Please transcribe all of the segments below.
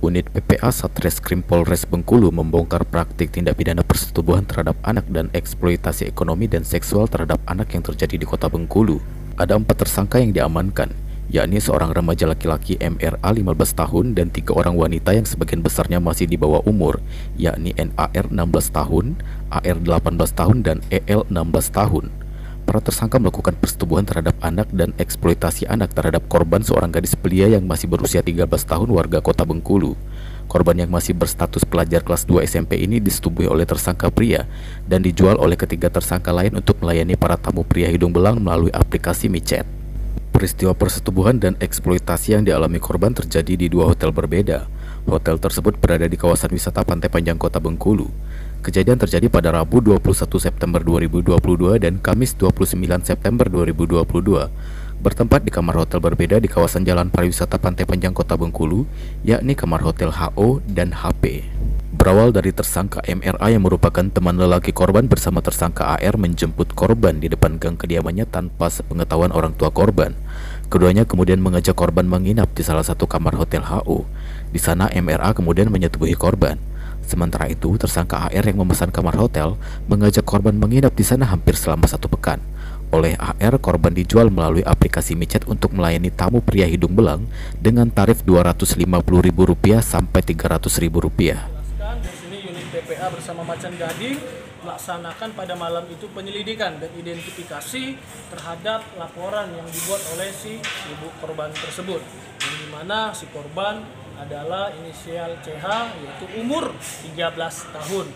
Unit PPA Satreskrim Polres Bengkulu membongkar praktik tindak pidana persetubuhan terhadap anak dan eksploitasi ekonomi dan seksual terhadap anak yang terjadi di Kota Bengkulu. Ada 4 tersangka yang diamankan, yakni seorang remaja laki-laki MRA 15 tahun dan 3 orang wanita yang sebagian besarnya masih di bawah umur, yakni NAR 16 tahun, AR 18 tahun, dan EL 16 tahun. Para tersangka melakukan persetubuhan terhadap anak dan eksploitasi anak terhadap korban seorang gadis belia yang masih berusia 13 tahun warga Kota Bengkulu. Korban yang masih berstatus pelajar kelas 2 SMP ini disetubui oleh tersangka pria dan dijual oleh ketiga tersangka lain untuk melayani para tamu pria hidung belang melalui aplikasi micet. Peristiwa persetubuhan dan eksploitasi yang dialami korban terjadi di 2 hotel berbeda. Hotel tersebut berada di kawasan wisata Pantai Panjang Kota Bengkulu. Kejadian terjadi pada Rabu 21 September 2022 dan Kamis 29 September 2022. Bertempat di kamar hotel berbeda di kawasan Jalan Pariwisata Pantai Panjang Kota Bengkulu, yakni kamar hotel HO dan HP. Berawal dari tersangka MRA yang merupakan teman lelaki korban bersama tersangka AR menjemput korban di depan gang kediamannya tanpa sepengetahuan orang tua korban. Keduanya kemudian mengajak korban menginap di salah satu kamar hotel HO. Di sana MRA kemudian menyetubuhi korban. Sementara itu, tersangka AR yang memesan kamar hotel mengajak korban menginap di sana hampir selama 1 pekan. Oleh AR, korban dijual melalui aplikasi micet untuk melayani tamu pria hidung belang dengan tarif Rp250.000 sampai Rp300.000. Di sini unit PPA bersama Macan Gading melaksanakan pada malam itu penyelidikan dan identifikasi terhadap laporan yang dibuat oleh si ibu korban tersebut, di mana si korban adalah inisial CH, yaitu umur 13 tahun.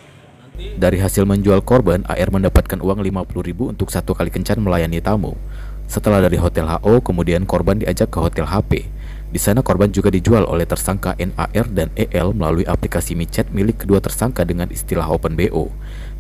Dari hasil menjual korban, AR mendapatkan uang Rp50.000 untuk 1 kali kencan melayani tamu. Setelah dari hotel HO, kemudian korban diajak ke hotel HP. Di sana korban juga dijual oleh tersangka NAR dan EL melalui aplikasi micet milik kedua tersangka dengan istilah Open BO.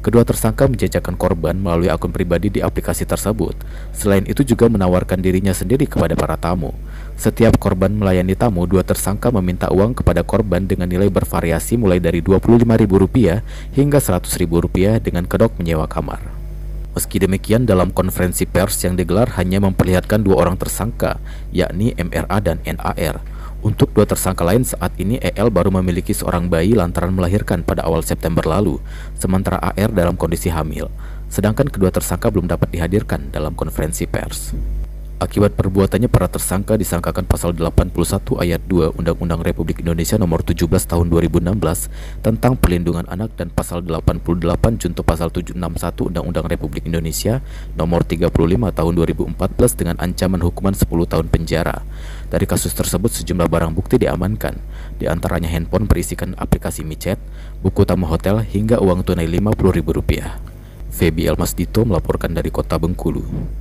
Kedua tersangka menjajakan korban melalui akun pribadi di aplikasi tersebut. Selain itu juga menawarkan dirinya sendiri kepada para tamu. Setiap korban melayani tamu, 2 tersangka meminta uang kepada korban dengan nilai bervariasi mulai dari Rp25.000 hingga Rp100.000 dengan kedok menyewa kamar. Meski demikian, dalam konferensi pers yang digelar hanya memperlihatkan 2 orang tersangka, yakni MRA dan NAR. Untuk 2 tersangka lain, saat ini EL baru memiliki seorang bayi lantaran melahirkan pada awal September lalu, sementara AR dalam kondisi hamil. Sedangkan kedua tersangka belum dapat dihadirkan dalam konferensi pers. Akibat perbuatannya, para tersangka disangkakan pasal 81 ayat 2 Undang-Undang Republik Indonesia nomor 17 tahun 2016 tentang perlindungan anak dan pasal 88 junto pasal 761 Undang-Undang Republik Indonesia nomor 35 tahun 2014 dengan ancaman hukuman 10 tahun penjara. Dari kasus tersebut sejumlah barang bukti diamankan, di antaranya handphone berisikan aplikasi micet, buku tamu hotel hingga uang tunai Rp50.000. Febi Elmasdito melaporkan dari Kota Bengkulu.